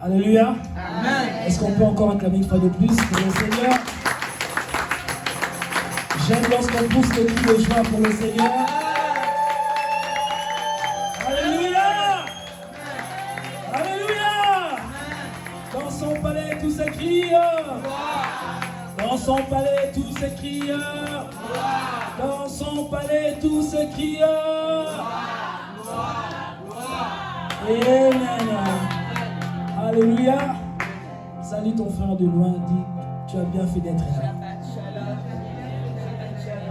Alléluia. Amen. Est-ce qu'on peut encore acclamer une fois de plus pour le Seigneur? J'aime lorsqu'on pousse le cri de joie pour le Seigneur. Alléluia. Alléluia. Dans son palais, tous ces crieurs. Dans son palais, tous ces crieurs. Dans son palais, tous ces crieurs. Amen. Alléluia. Salut ton frère de loin, dis, tu as bien fait d'être là.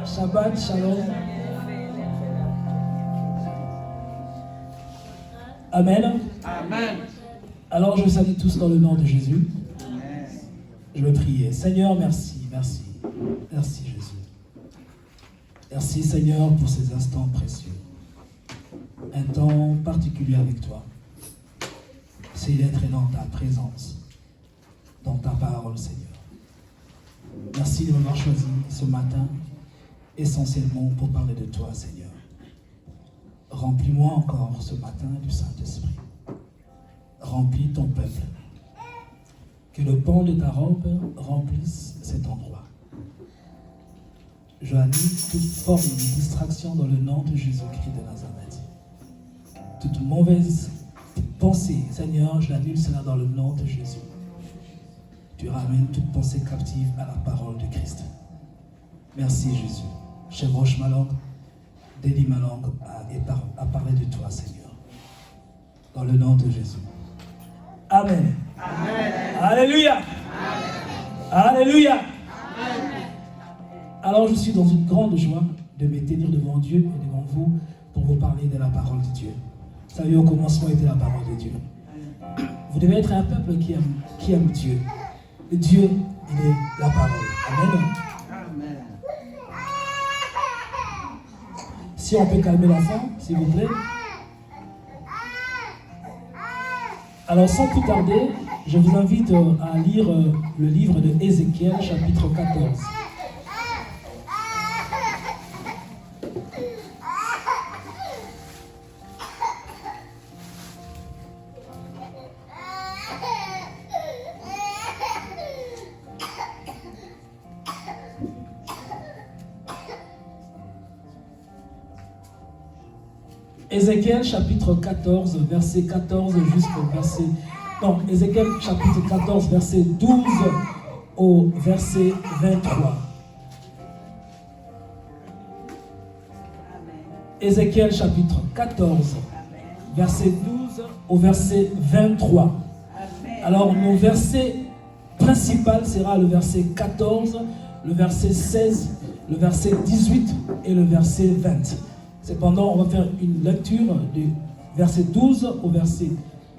Shabbat Shalom. Amen. Amen. Alors je vous salue tous dans le nom de Jésus. Amen. Je veux prier. Seigneur, merci, merci. Merci Jésus. Merci Seigneur pour ces instants précieux. Un temps particulier avec toi. C'est d'être dans ta présence, dans ta parole, Seigneur. Merci de m'avoir choisi ce matin, essentiellement pour parler de toi, Seigneur. Remplis-moi encore ce matin du Saint-Esprit. Remplis ton peuple. Que le pan de ta robe remplisse cet endroit. Je annule toute forme de distraction dans le nom de Jésus-Christ de Nazareth. Toute mauvaise pensée, Seigneur, je l'annule cela dans le nom de Jésus. Tu ramènes toute pensée captive à la parole de Christ. Merci Jésus. Chevauche ma langue, délie ma langue à parler de toi, Seigneur. Dans le nom de Jésus. Amen. Amen. Alléluia. Amen. Alléluia. Amen. Alors je suis dans une grande joie de me tenir devant Dieu et devant vous pour vous parler de la parole de Dieu. Vous savez, au commencement était la parole de Dieu. Vous devez être un peuple qui aime Dieu. Et Dieu, il est la parole. Amen. Amen. Si on peut calmer l'enfant, s'il vous plaît. Alors sans plus tarder, je vous invite à lire le livre de Ézéchiel, chapitre 14. Ézéchiel chapitre 14, verset 14 jusqu'au verset... Non, Ézéchiel chapitre 14, verset 12 au verset 23. Ézéchiel chapitre 14, verset 12 au verset 23. Alors, nos versets principaux sera le verset 14, le verset 16, le verset 18 et le verset 20. Cependant, on va faire une lecture du verset 12 au verset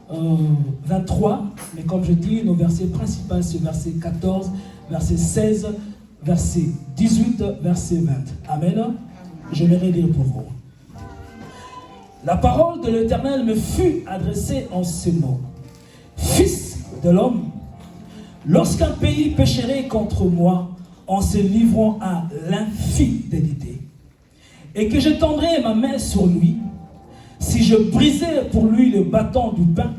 23. Mais comme je dis, nos versets principaux, c'est verset 14, verset 16, verset 18, verset 20. Amen. J'aimerais lire pour vous. La parole de l'Éternel me fut adressée en ces mots. Fils de l'homme, lorsqu'un pays pécherait contre moi en se livrant à l'infidélité, et que je tendrais ma main sur lui, si je brisais pour lui le bâton du pain,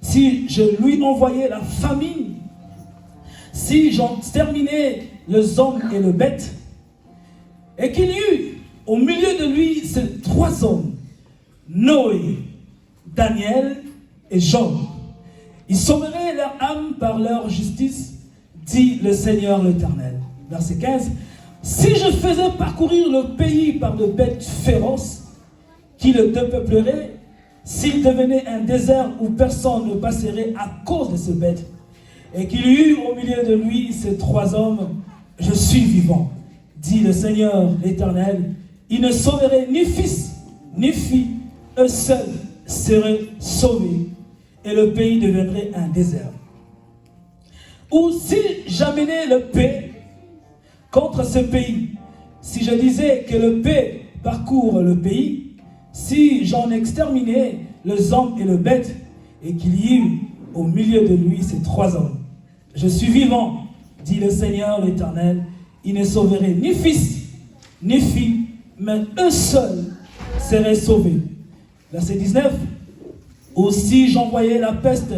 si je lui envoyais la famine, si j'exterminais les hommes et les bêtes, et qu'il y eut au milieu de lui ces trois hommes, Noé, Daniel et Job, ils sauveraient leur âme par leur justice, dit le Seigneur l'Éternel. Verset 15. Si je faisais parcourir le pays par de bêtes féroces qui le dépeupleraient, s'il devenait un désert où personne ne passerait à cause de ces bêtes, et qu'il y eut au milieu de lui ces trois hommes, je suis vivant, dit le Seigneur l'Éternel, il ne sauverait ni fils ni fille, eux seuls seraient sauvés, et le pays deviendrait un désert. Ou si j'amenais le paix contre ce pays, si je disais que le paix parcourt le pays, si j'en exterminais les hommes et les bêtes, et qu'il y eut au milieu de lui ces trois hommes, je suis vivant, dit le Seigneur l'Éternel, il ne sauverait ni fils ni fille, mais eux seuls seraient sauvés. Verset 19. Aussi j'envoyais la peste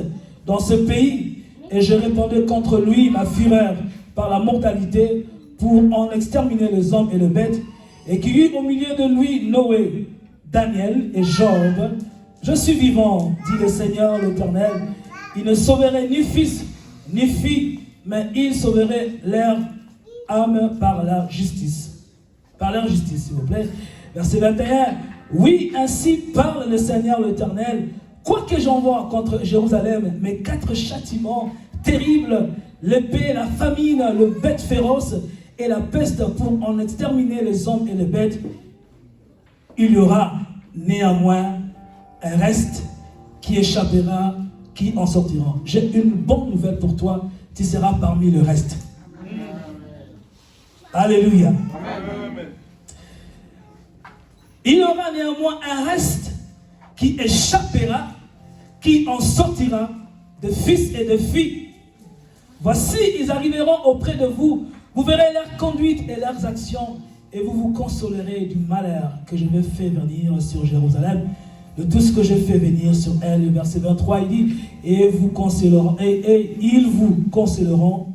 dans ce pays, et je répandrai contre lui ma fureur par la mortalité pour en exterminer les hommes et les bêtes, et qu'il y eut au milieu de lui Noé, Daniel et Job. Je suis vivant, dit le Seigneur l'Éternel. Il ne sauverait ni fils ni fille, mais il sauverait leur âme par la justice. Par leur justice, s'il vous plaît. Verset 21. Oui, ainsi parle le Seigneur l'Éternel. Quoique j'envoie contre Jérusalem mes 4 châtiments terribles, l'épée, la famine, le bête féroce et la peste pour en exterminer les hommes et les bêtes, il y aura néanmoins un reste qui échappera, qui en sortira. J'ai une bonne nouvelle pour toi, tu seras parmi le reste. Amen. Alléluia. Amen. Il y aura néanmoins un reste qui échappera, qui en sortira, de fils et de filles. Voici, ils arriveront auprès de vous, vous verrez leur conduite et leurs actions, et vous vous consolerez du malheur que je vais faire venir sur Jérusalem, de tout ce que je fais venir sur elle. Le verset 23, il dit, et vous consoleront, et ils vous consoleront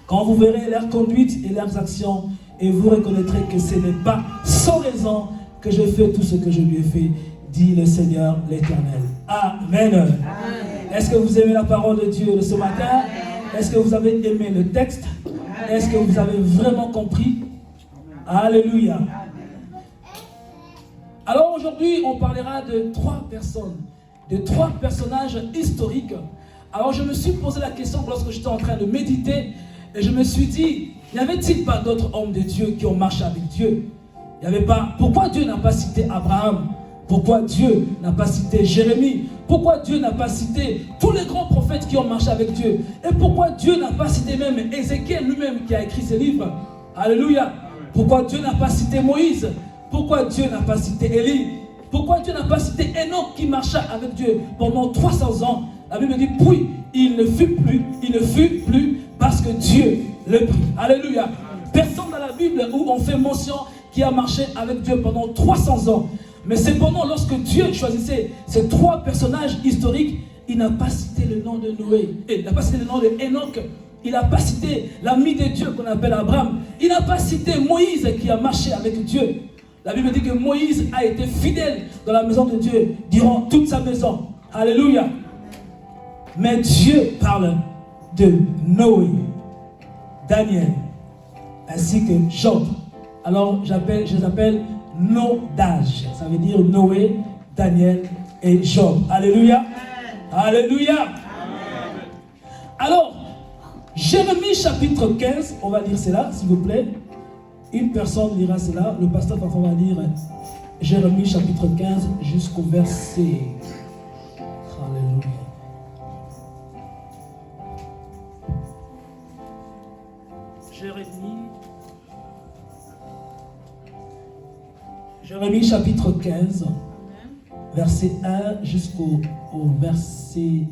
quand vous verrez leur conduite et leurs actions, et vous reconnaîtrez que ce n'est pas sans raison que je fais tout ce que je lui ai fait, dit le Seigneur l'Éternel. Amen. Amen. Est-ce que vous aimez la parole de Dieu de ce matin? Est-ce que vous avez aimé le texte? Est-ce que vous avez vraiment compris? Alléluia. Alors aujourd'hui, on parlera de 3 personnes, de 3 personnages historiques. Alors je me suis posé la question lorsque j'étais en train de méditer, et je me suis dit, n'y avait-il pas d'autres hommes de Dieu qui ont marché avec Dieu? Il n'y avait pas. Pourquoi Dieu n'a pas cité Abraham? Pourquoi Dieu n'a pas cité Jérémie? Pourquoi Dieu n'a pas cité tous les grands prophètes qui ont marché avec Dieu? Et pourquoi Dieu n'a pas cité même Ézéchiel lui-même qui a écrit ce livre? Alléluia. Pourquoi Dieu n'a pas cité Moïse? Pourquoi Dieu n'a pas cité Élie? Pourquoi Dieu n'a pas cité Enoch qui marcha avec Dieu pendant 300 ans? La Bible dit, puis il ne fut plus parce que Dieu le prit. Alléluia. Personne dans la Bible où on fait mention qui a marché avec Dieu pendant 300 ans. Mais cependant, lorsque Dieu choisissait ces 3 personnages historiques, il n'a pas cité le nom de Noé, il n'a pas cité le nom de Enoch, il n'a pas cité l'ami de Dieu qu'on appelle Abraham, il n'a pas cité Moïse qui a marché avec Dieu. La Bible dit que Moïse a été fidèle dans la maison de Dieu durant toute sa maison. Alléluia. Mais Dieu parle de Noé, Daniel, ainsi que Job. Alors je les appelle Nodage. Ça veut dire Noé, Daniel et Job. Alléluia. Amen. Alléluia. Amen. Alors, Jérémie chapitre 15, on va lire cela, s'il vous plaît. Une personne lira cela. Le pasteur parfois va lire Jérémie chapitre 15 jusqu'au verset. Alléluia. Jérémie chapitre 15, verset 1 jusqu'au verset...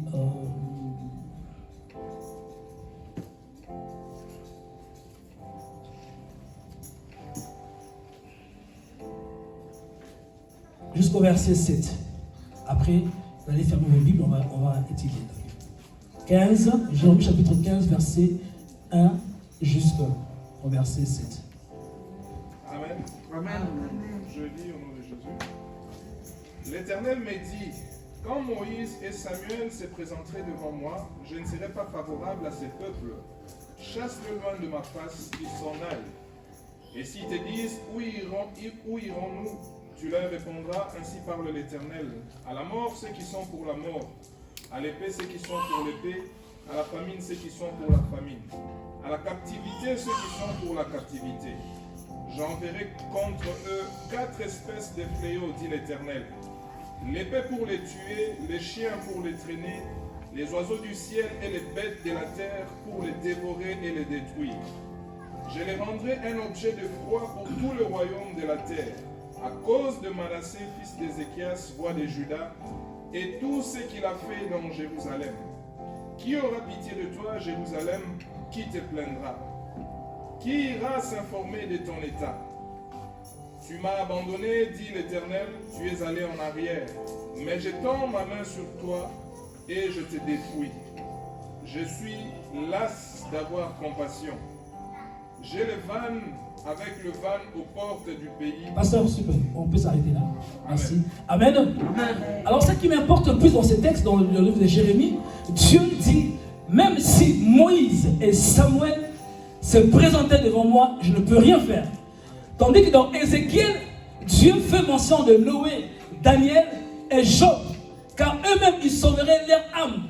jusqu'au verset 7. Après, vous allez fermer vos Bibles, on va étudier. 15, Jérémie chapitre 15, verset 1 jusqu'au verset 7. Amen. Amen. Je lis au nom de Jésus. L'Éternel me dit, quand Moïse et Samuel se présenteraient devant moi, je ne serai pas favorable à ces peuples. Chasse-le loin de ma face, qu'ils s'en aillent. Et s'ils te disent, où irons-nous? Tu leur répondras, ainsi parle l'Éternel. À la mort, ceux qui sont pour la mort. À l'épée, ceux qui sont pour l'épée. À la famine, ceux qui sont pour la famine. À la captivité, ceux qui sont pour la captivité. J'enverrai contre eux 4 espèces de fléaux, dit l'Éternel. L'épée pour les tuer, les chiens pour les traîner, les oiseaux du ciel et les bêtes de la terre pour les dévorer et les détruire. Je les rendrai un objet de froid pour tout le royaume de la terre, à cause de Manassé, fils d'Ézéchias, roi de Juda, et tout ce qu'il a fait dans Jérusalem. Qui aura pitié de toi, Jérusalem? Qui te plaindra? Qui ira s'informer de ton état? Tu m'as abandonné, dit l'Éternel, tu es allé en arrière. Mais je tends ma main sur toi et je te dépouille. Je suis las d'avoir compassion. J'ai le van avec le van aux portes du pays. Pasteur, super, on peut s'arrêter là. Merci. Amen. Amen. Alors, ce qui m'importe le plus dans ces textes, dans le livre de Jérémie, Dieu dit, même si Moïse et Samuel se présentaient devant moi, je ne peux rien faire. Tandis que dans Ézéchiel, Dieu fait mention de Noé, Daniel et Job, car eux-mêmes, ils sauveraient leur âme.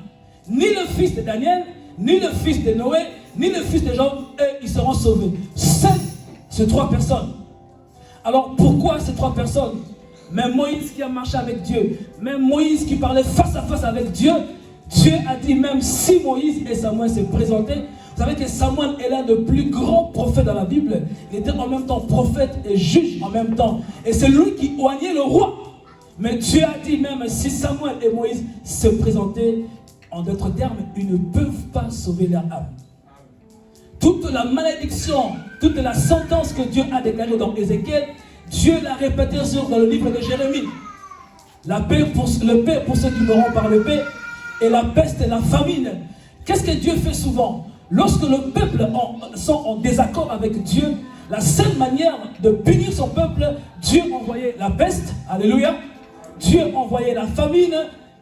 Ni le fils de Daniel, ni le fils de Noé, ni le fils de Job, eux, ils seront sauvés. Seuls ces trois personnes. Alors pourquoi ces trois personnes? Même Moïse qui a marché avec Dieu, même Moïse qui parlait face à face avec Dieu, Dieu a dit même si Moïse et Samuel se présentaient, vous savez que Samuel est l'un des plus grands prophètes dans la Bible. Il était en même temps prophète et juge en même temps. Et c'est lui qui oignait le roi. Mais Dieu a dit même si Samuel et Moïse se présentaient, en d'autres termes, ils ne peuvent pas sauver leur âme. Toute la malédiction, toute la sentence que Dieu a déclarée dans Ézéchiel, Dieu l'a répétée dans le livre de Jérémie. La paix pour ceux qui mourront par le paix, et la peste et la famine. Qu'est-ce que Dieu fait souvent? Lorsque le peuple sont en désaccord avec Dieu, la seule manière de punir son peuple, Dieu envoyait la peste, alléluia. Dieu envoyait la famine,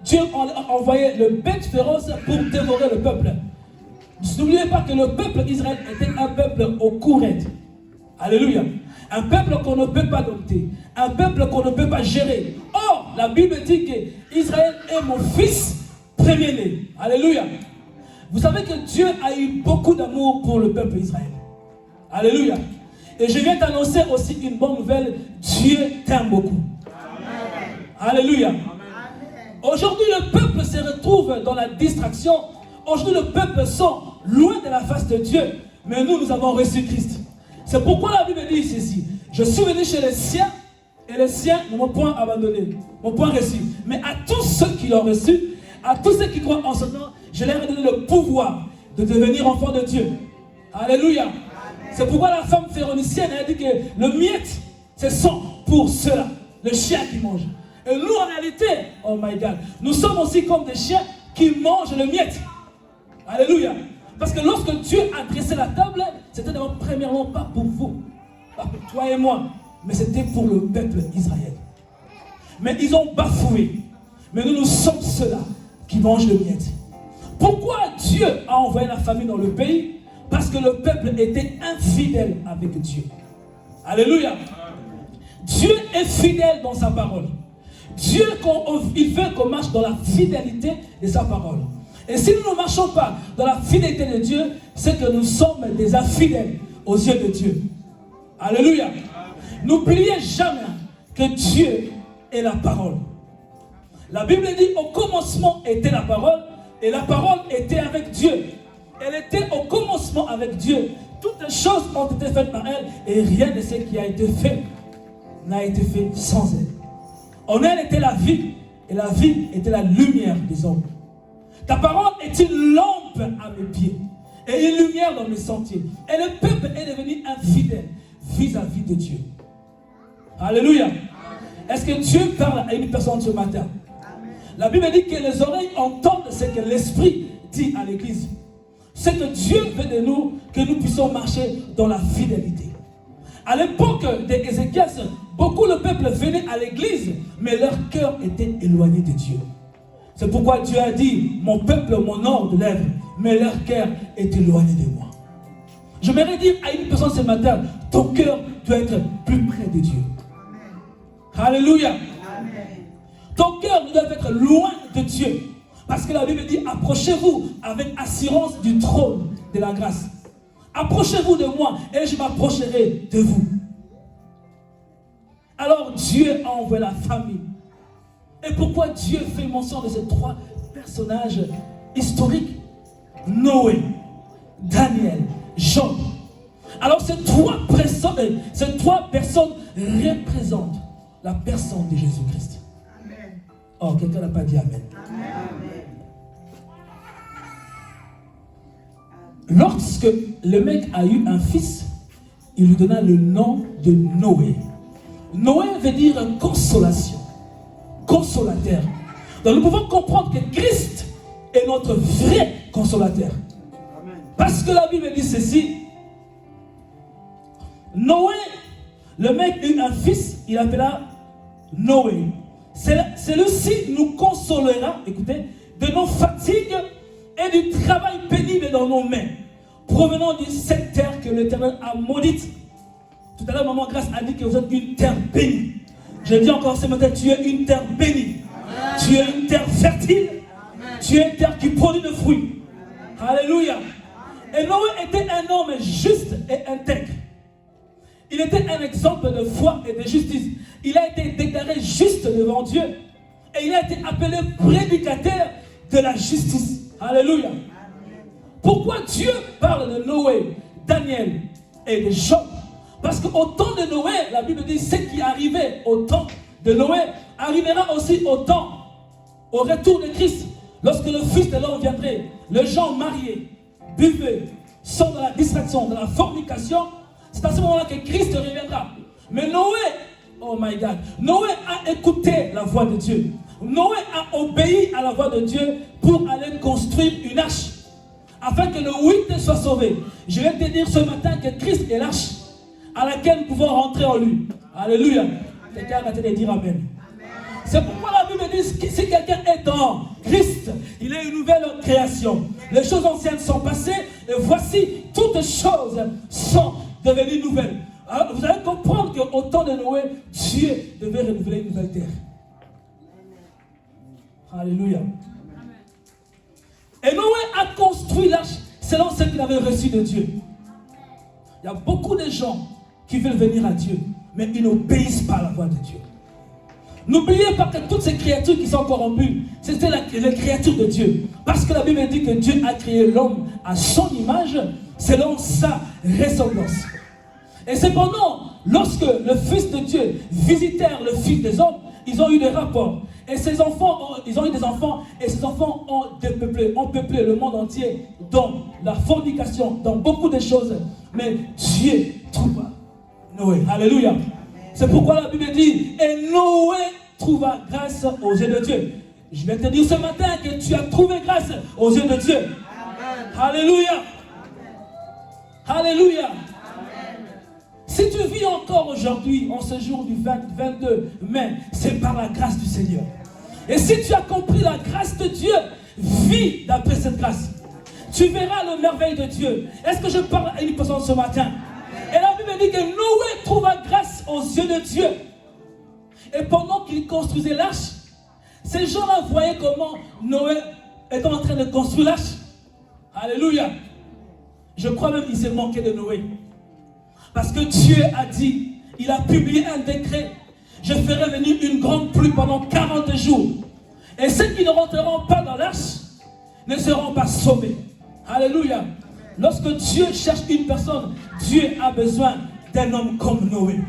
Dieu envoyait le bête féroce pour dévorer le peuple. N'oubliez pas que le peuple d'Israël était un peuple au courant. Alléluia. Un peuple qu'on ne peut pas dompter. Un peuple qu'on ne peut pas gérer. Or, la Bible dit que Israël est mon fils premier-né. Alléluia. Vous savez que Dieu a eu beaucoup d'amour pour le peuple d'Israël. Alléluia. Et je viens t'annoncer aussi une bonne nouvelle. Dieu t'aime beaucoup. Amen. Alléluia. Aujourd'hui, le peuple se retrouve dans la distraction. Aujourd'hui, le peuple sont loin de la face de Dieu. Mais nous avons reçu Christ. C'est pourquoi la Bible dit ceci. Je suis venu chez les siens et les siens ne m'ont point abandonné, m'ont point reçu. Mais à tous ceux qui l'ont reçu, à tous ceux qui croient en son nom, je leur ai donné le pouvoir de devenir enfants de Dieu. Alléluia. C'est pourquoi la femme phéronicienne a dit que le miette, c'est sang pour ceux-là, le chien qui mange. Et nous, en réalité, oh my God, nous sommes aussi comme des chiens qui mangent le miette. Alléluia. Parce que lorsque Dieu a dressé la table, c'était premièrement pas pour vous, pas pour toi et moi, mais c'était pour le peuple d'Israël. Mais ils ont bafoué. Mais nous sommes ceux-là qui mangent le miette. Pourquoi Dieu a envoyé la famine dans le pays? Parce que le peuple était infidèle avec Dieu. Alléluia. Dieu est fidèle dans sa parole. Dieu, il veut qu'on marche dans la fidélité de sa parole. Et si nous ne marchons pas dans la fidélité de Dieu, c'est que nous sommes des infidèles aux yeux de Dieu. Alléluia. N'oubliez jamais que Dieu est la parole. La Bible dit au commencement était la parole et la parole était avec Dieu. Elle était au commencement avec Dieu. Toutes les choses ont été faites par elle et rien de ce qui a été fait n'a été fait sans elle. En elle était la vie et la vie était la lumière des hommes. Ta parole est une lampe à mes pieds et une lumière dans mes sentiers. Et le peuple est devenu infidèle vis-à-vis de Dieu. Alléluia. Est-ce que Dieu parle à une personne ce matin? La Bible dit que les oreilles entendent ce que l'Esprit dit à l'Église. C'est que Dieu veut de nous que nous puissions marcher dans la fidélité. À l'époque d'Ézéchias, beaucoup le peuple venait à l'église, mais leur cœur était éloigné de Dieu. C'est pourquoi Dieu a dit, mon peuple m'honore de lèvres, mais leur cœur est éloigné de moi. J'aimerais dire à une personne ce matin, ton cœur doit être plus près de Dieu. Amen. Alléluia. Amen. Ton cœur doit être loin de Dieu. Parce que la Bible dit, approchez-vous avec assurance du trône de la grâce. Approchez-vous de moi et je m'approcherai de vous. Alors Dieu a envoyé la famille. Et pourquoi Dieu fait mention de ces trois personnages historiques? Noé, Daniel, Job. Alors ces trois personnes représentent la personne de Jésus-Christ. Amen. Oh, quelqu'un n'a pas dit Amen. Amen. Lorsque le mec a eu un fils, il lui donna le nom de Noé. Noé veut dire consolation, consolateur. Donc nous pouvons comprendre que Christ est notre vrai consolateur. Amen. Parce que la Bible dit ceci. Noé, le mec eut un fils, il appela Noé. Celui-ci nous consolera, écoutez, de nos fatigues et du travail pénible dans nos mains, provenant de cette terre que l'Éternel a maudite. Tout à l'heure, Maman Grâce a dit que vous êtes une terre bénie. Je dis encore ce matin, tu es une terre bénie. Amen. Tu es une terre fertile. Amen. Tu es une terre qui produit de fruits. Amen. Alléluia. Et Noé était un homme juste et intègre. Il était un exemple de foi et de justice. Il a été déclaré juste devant Dieu. Et il a été appelé prédicateur de la justice. Alléluia. Amen. Pourquoi Dieu parle de Noé, Daniel et de Job? Parce qu'au temps de Noé, la Bible dit, ce qui arrivait au temps de Noé arrivera aussi au retour de Christ. Lorsque le Fils de l'homme viendrait, les gens mariés, buvaient, sont dans la distraction, dans la fornication, c'est à ce moment-là que Christ reviendra. Mais Noé, oh my God, Noé a écouté la voix de Dieu. Noé a obéi à la voix de Dieu pour aller construire une arche, afin que le huitième soit sauvé. Je vais te dire ce matin que Christ est l'arche à laquelle nous pouvons rentrer en lui. Alléluia. Quelqu'un va te dire Amen. C'est pourquoi la Bible dit que si quelqu'un est en Christ, il est une nouvelle création. Les choses anciennes sont passées et voici, toutes choses sont devenues nouvelles. Alors, vous allez comprendre qu'au temps de Noé, Dieu devait renouveler une nouvelle terre. Alléluia. Et Noé a construit l'arche selon ce qu'il avait reçu de Dieu. Il y a beaucoup de gens qui veulent venir à Dieu, mais ils n'obéissent pas à la voix de Dieu. N'oubliez pas que toutes ces créatures qui sont corrompues, c'était les créatures de Dieu. Parce que la Bible dit que Dieu a créé l'homme à son image, selon sa ressemblance. Et cependant, lorsque le Fils de Dieu visitèrent le Fils des hommes, ils ont eu des rapports. Et ces enfants, ils ont eu des enfants, et ces enfants ont peuplé le monde entier dans la fornication, dans beaucoup de choses. Mais Dieu trouva Noé. Alléluia. C'est pourquoi la Bible dit, et Noé trouva grâce aux yeux de Dieu. Je vais te dire ce matin que tu as trouvé grâce aux yeux de Dieu. Amen. Alléluia. Amen. Alléluia. Amen. Si tu vis encore aujourd'hui, en ce jour du 22 mai, c'est par la grâce du Seigneur. Et si tu as compris la grâce de Dieu, vis d'après cette grâce. Tu verras le merveille de Dieu. Est-ce que je parle à une personne ce matin? Et la Bible dit que Noé trouva grâce aux yeux de Dieu. Et pendant qu'il construisait l'arche, ces gens-là voyaient comment Noé était en train de construire l'arche. Alléluia. Je crois même qu'il s'est manqué de Noé. Parce que Dieu a dit, il a publié un décret. Je ferai venir une grande pluie pendant 40 jours. Et ceux qui ne rentreront pas dans l'arche ne seront pas sauvés. Alléluia. Lorsque Dieu cherche une personne, Dieu a besoin d'un homme comme Noé.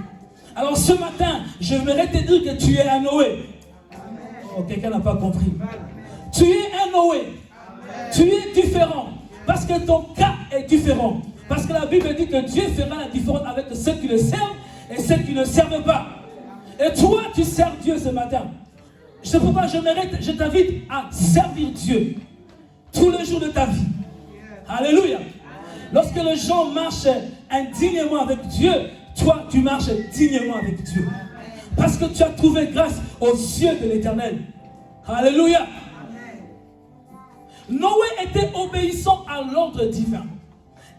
Alors ce matin, je voudrais te dire que tu es un Noé. Oh, quelqu'un n'a pas compris. Tu es un Noé. Tu es différent. Parce que ton cas est différent. Parce que la Bible dit que Dieu fera la différence avec ceux qui le servent et ceux qui ne servent pas. Et toi, tu sers Dieu ce matin. C'est pourquoi je t'invite à servir Dieu tous les jours de ta vie. Alléluia. Lorsque les gens marchent indignement avec Dieu, toi, tu marches dignement avec Dieu. Parce que tu as trouvé grâce aux yeux de l'Éternel. Alléluia. Noé était obéissant à l'ordre divin.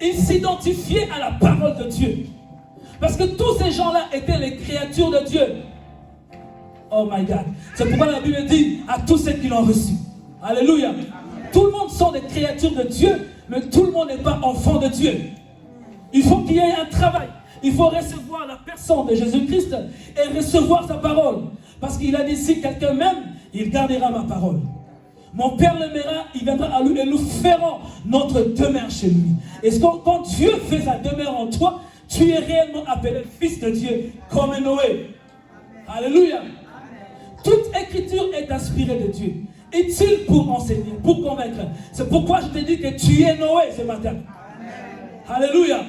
Il s'identifiait à la parole de Dieu. Parce que tous ces gens-là étaient les créatures de Dieu. Oh my God. C'est pourquoi la Bible dit à tous ceux qui l'ont reçu. Alléluia. Amen. Tout le monde sont des créatures de Dieu, mais tout le monde n'est pas enfant de Dieu. Il faut qu'il y ait un travail. Il faut recevoir la personne de Jésus-Christ et recevoir sa parole. Parce qu'il a dit, si quelqu'un m'aime, il gardera ma parole. Mon Père l'aimera, il viendra à lui et nous ferons notre demeure chez lui. Et quand Dieu fait sa demeure en toi, tu es réellement appelé fils de Dieu comme Noé. Alléluia. Toute écriture est inspirée de Dieu. Utile pour enseigner, pour convaincre. C'est pourquoi je te dis que tu es Noé ce matin. Alléluia.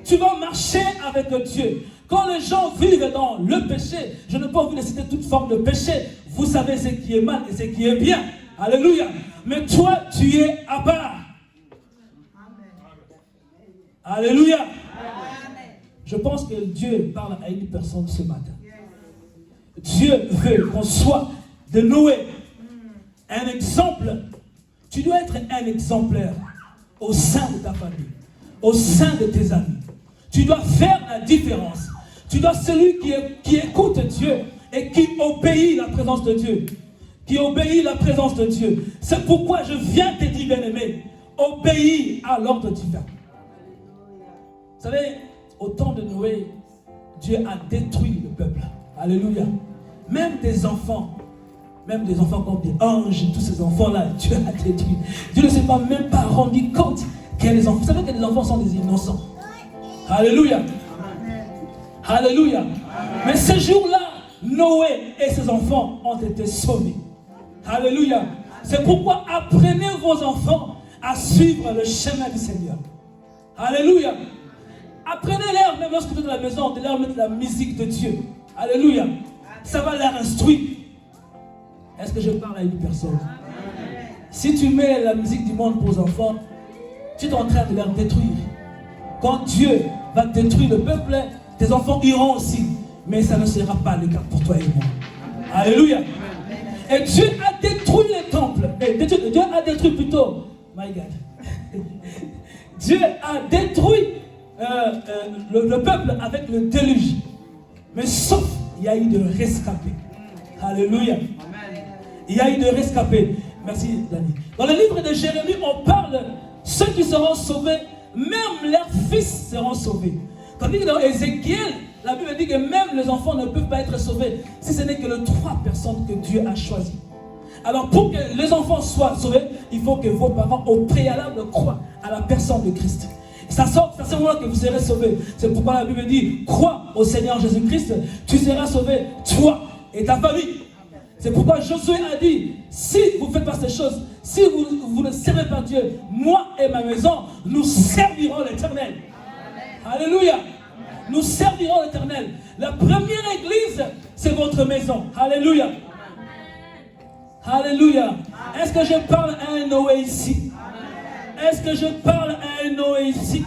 Tu vas marcher avec Dieu. Quand les gens vivent dans le péché, je ne peux pas vous citer toute forme de péché. Vous savez ce qui est mal et ce qui est bien. Alléluia. Mais toi, tu es à part. Alléluia. Je pense que Dieu parle à une personne ce matin. Dieu veut qu'on soit de Noé un exemple. Tu dois être un exemplaire au sein de ta famille, au sein de tes amis. Tu dois faire la différence. Tu dois être celui qui écoute Dieu et qui obéit la présence de Dieu. Qui obéit la présence de Dieu. C'est pourquoi je viens te dire, bien-aimé, obéis à l'ordre divin. Vous savez, au temps de Noé, Dieu a détruit le peuple. Alléluia. Même des enfants comme des anges, tous ces enfants-là, Dieu a détruit. Dieu ne s'est même pas rendu compte qu'il y a des enfants. Vous savez que les enfants sont des innocents. Alléluia. Alléluia. Amen. Mais ce jour-là, Noé et ses enfants ont été sauvés. Alléluia. C'est pourquoi apprenez vos enfants à suivre le chemin du Seigneur. Alléluia. Apprenez-leur, même lorsque vous êtes dans la maison, de leur mettre la musique de Dieu. Alléluia. Ça va leur instruire. Est-ce que je parle à une personne? Si tu mets la musique du monde pour les enfants, tu es en train de leur détruire. Quand Dieu va détruire le peuple, tes enfants iront aussi. Mais ça ne sera pas le cas pour toi et moi. Alléluia. Et Dieu a détruit les temples. Dieu a détruit plutôt. My God. Dieu a détruit le peuple avec le déluge. Mais sauf, il y a eu de rescapés. Alléluia. Il y a eu de rescapés. Merci, Dani. Dans le livre de Jérémie, on parle ceux qui seront sauvés, même leurs fils seront sauvés. Tandis que dans Ézéchiel, la Bible dit que même les enfants ne peuvent pas être sauvés si ce n'est que les 3 personnes que Dieu a choisies. Alors pour que les enfants soient sauvés, il faut que vos parents au préalable croient à la personne de Christ. C'est à ce moment que vous serez sauvés. C'est pourquoi la Bible dit, crois au Seigneur Jésus-Christ, tu seras sauvé, toi et ta famille. C'est pourquoi Josué a dit, si vous ne faites pas ces choses, si vous ne servez pas Dieu, moi et ma maison, nous servirons l'Éternel. Alléluia. Nous servirons l'Éternel. La première église, c'est votre maison. Alléluia. Alléluia. Est-ce que je parle à un Noé ici? Est-ce que je parle à un Noé ici?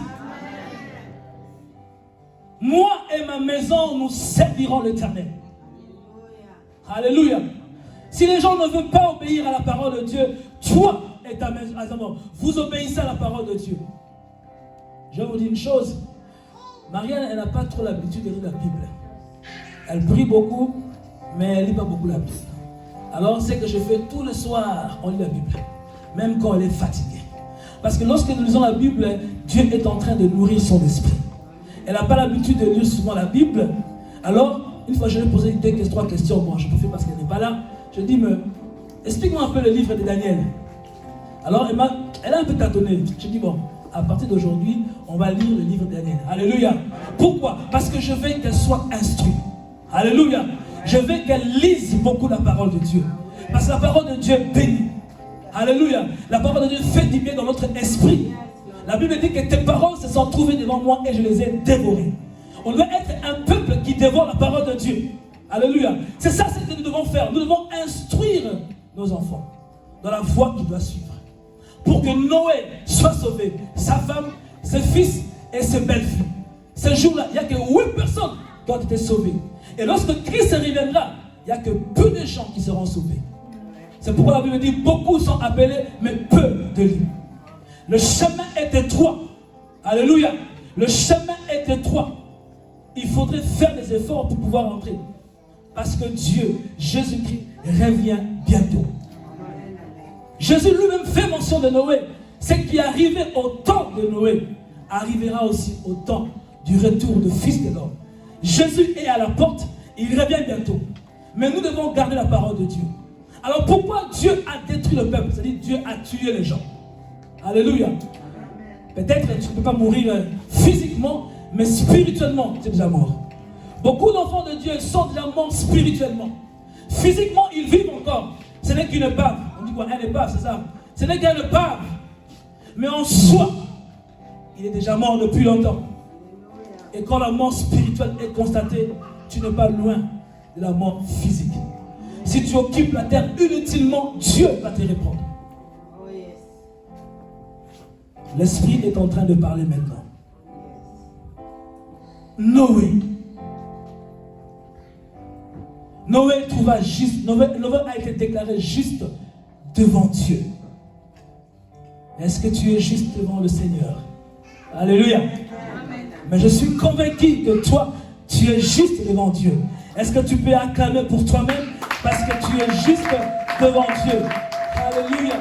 Moi et ma maison, nous servirons l'Éternel. Alléluia. Si les gens ne veulent pas obéir à la parole de Dieu, toi et ta maison, vous obéissez à la parole de Dieu. Je vais vous dire une chose. Marianne, elle n'a pas trop l'habitude de lire la Bible. Elle prie beaucoup, mais elle ne lit pas beaucoup la Bible. Alors, c'est que je fais tout le soir, on lit la Bible. Même quand elle est fatiguée. Parce que lorsque nous lisons la Bible, Dieu est en train de nourrir son esprit. Elle n'a pas l'habitude de lire souvent la Bible. Alors, une fois, je lui ai posé 3 questions. Moi, je peux faire parce qu'elle n'est pas là. Je dis, mais explique-moi un peu le livre de Daniel. Alors, elle a un peu tâtonné. Je dis, bon, à partir d'aujourd'hui, on va lire le livre de Daniel. Alléluia. Pourquoi? Parce que je veux qu'elle soit instruite. Alléluia. Je veux qu'elle lise beaucoup la parole de Dieu. Parce que la parole de Dieu bénit. Alléluia. La parole de Dieu fait du bien dans notre esprit. La Bible dit que tes paroles se sont trouvées devant moi et je les ai dévorées. On doit être un peuple qui dévore la parole de Dieu. Alléluia. C'est ça ce que nous devons faire. Nous devons instruire nos enfants dans la voie qu'ils doivent suivre. Pour que Noé soit sauvé, sa femme, ses fils et ses belles-filles. Ce jour-là, il n'y a que 8 personnes qui ont été sauvées. Et lorsque Christ reviendra, il n'y a que peu de gens qui seront sauvés. C'est pourquoi la Bible dit, beaucoup sont appelés, mais peu de libres. Le chemin est étroit. Alléluia. Le chemin est étroit. Il faudrait faire des efforts pour pouvoir entrer. Parce que Dieu, Jésus-Christ, revient bientôt. Jésus lui-même fait mention de Noé. Ce qui est arrivé au temps de Noé arrivera aussi au temps du retour du Fils de l'homme. Jésus est à la porte, il revient bientôt. Mais nous devons garder la parole de Dieu. Alors pourquoi Dieu a détruit le peuple? C'est-à-dire Dieu a tué les gens. Alléluia. Peut-être que tu ne peux pas mourir physiquement, mais spirituellement, tu es déjà mort. Beaucoup d'enfants de Dieu sont déjà morts spirituellement. Physiquement, ils vivent encore. Ce n'est qu'une épave. On dit quoi? Une épave, c'est ça? Ce n'est qu'une épave. Mais en soi, il est déjà mort depuis longtemps. Et quand la mort spirituelle est constatée, tu n'es pas loin de la mort physique. Si Si tu occupes la terre inutilement, Dieu va te répondre. Oh yes. L'Esprit est en train de parler maintenant. Noé. Noé trouva juste, Noé a été déclaré juste devant Dieu. Est-ce que tu es juste devant le Seigneur? Alléluia. Mais je suis convaincu que toi, tu es juste devant Dieu. Est-ce que tu peux acclamer pour toi-même parce que tu es juste devant Dieu? Alléluia.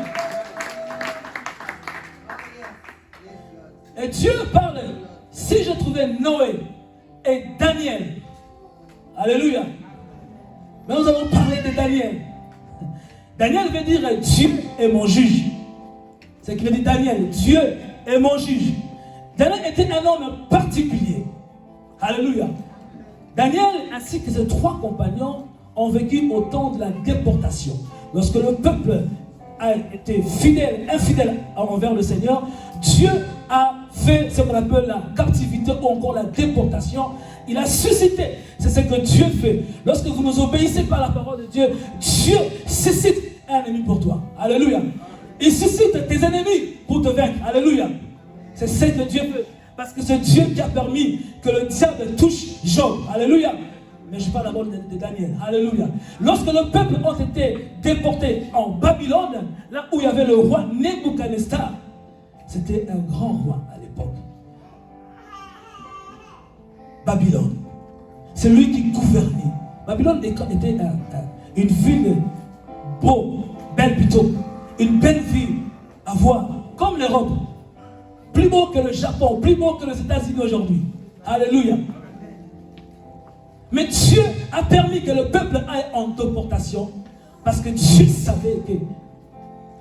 Et Dieu parle. Si je trouvais Noé et Daniel, alléluia. Mais nous allons parler de Daniel. Daniel veut dire Dieu est mon juge. C'est ce qu'il veut dire Daniel. Dieu est mon juge. Daniel était un homme particulier. Alléluia. Daniel ainsi que ses 3 compagnons ont vécu au temps de la déportation. Lorsque le peuple a été infidèle envers le Seigneur, Dieu a fait ce qu'on appelle la captivité ou encore la déportation. Il a suscité. C'est ce que Dieu fait. Lorsque vous nous obéissez par la parole de Dieu, Dieu suscite un ennemi pour toi. Alléluia. Il suscite tes ennemis pour te vaincre. Alléluia. C'est ce que Dieu fait. Parce que c'est Dieu qui a permis que le diable touche Job. Alléluia. Mais je parle d'abord de Daniel. Alléluia. Lorsque le peuple a été déporté en Babylone, là où il y avait le roi Nebuchadnezzar, c'était un grand roi à l'époque. Babylone. C'est lui qui gouvernait. Babylone était une ville belle plutôt. Une belle ville à voir. Comme l'Europe. Plus beau que le Japon, plus beau que les États-Unis aujourd'hui. Alléluia. Mais Dieu a permis que le peuple aille en déportation parce que Dieu savait qu'il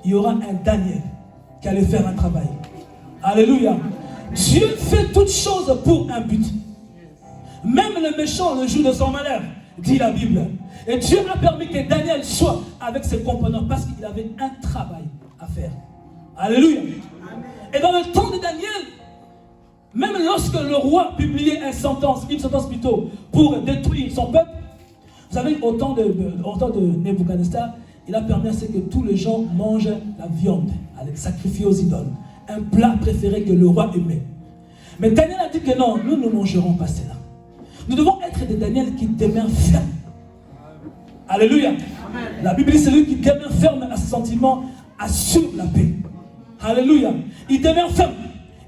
y aura un Daniel qui allait faire un travail. Alléluia. Dieu fait toutes choses pour un but. Même le méchant le jour de son malheur, dit la Bible. Et Dieu a permis que Daniel soit avec ses compagnons parce qu'il avait un travail à faire. Alléluia. Et dans le temps de Daniel, même lorsque le roi publiait une sentence plutôt, pour détruire son peuple, vous savez, au temps de Nebuchadnezzar, il a permis à ce que tous les gens mangent la viande, sacrifiée aux idoles. Un plat préféré que le roi aimait. Mais Daniel a dit que non, nous ne mangerons pas cela. Nous devons être des Daniel qui demeurent fermes. Alléluia. Amen. La Bible dit celui qui demeure ferme à ses sentiments assure la paix. Alléluia. Il demeure ferme.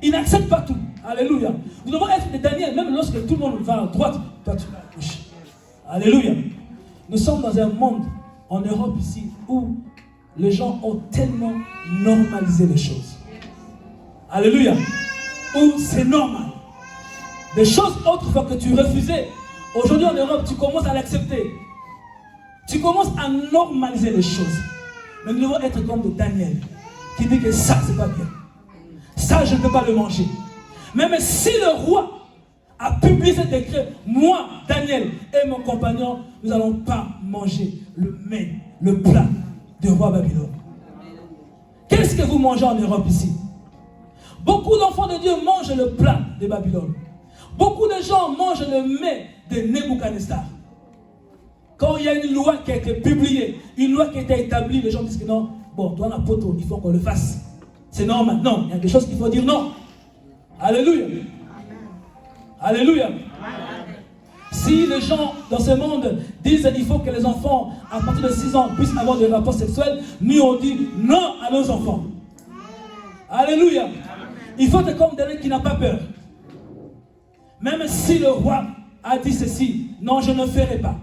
Il n'accepte pas tout. Alléluia. Nous devons être des Daniel, même lorsque tout le monde va à droite, toi tu vas à gauche. Alléluia. Nous sommes dans un monde, en Europe ici, où les gens ont tellement normalisé les choses. Alléluia. Où c'est normal. Des choses autrefois que tu refusais, aujourd'hui en Europe, tu commences à l'accepter. Tu commences à normaliser les choses. Mais nous devons être comme de Daniel, qui dit que ça, c'est pas bien. Ça, je ne peux pas le manger. Même si le roi a publié ce décret, moi, Daniel et mon compagnon, nous n'allons pas manger le mets, le plat du roi Babylone. Qu'est-ce que vous mangez en Europe ici? Beaucoup d'enfants de Dieu mangent le plat de Babylone. Beaucoup de gens mangent le mets de Nebuchadnezzar. Quand il y a une loi qui a été publiée, une loi qui a été établie, les gens disent que non, bon, toi, la poteau, il faut qu'on le fasse. C'est normal. Non, il y a des choses qu'il faut dire non. Alléluia. Alléluia. Si les gens dans ce monde disent qu'il faut que les enfants, à partir de 6 ans, puissent avoir des rapports sexuels, nous on dit non à nos enfants. Alléluia. Il faut être comme Daniel qui n'a pas peur. Même si le roi a dit ceci, non, je ne ferai pas.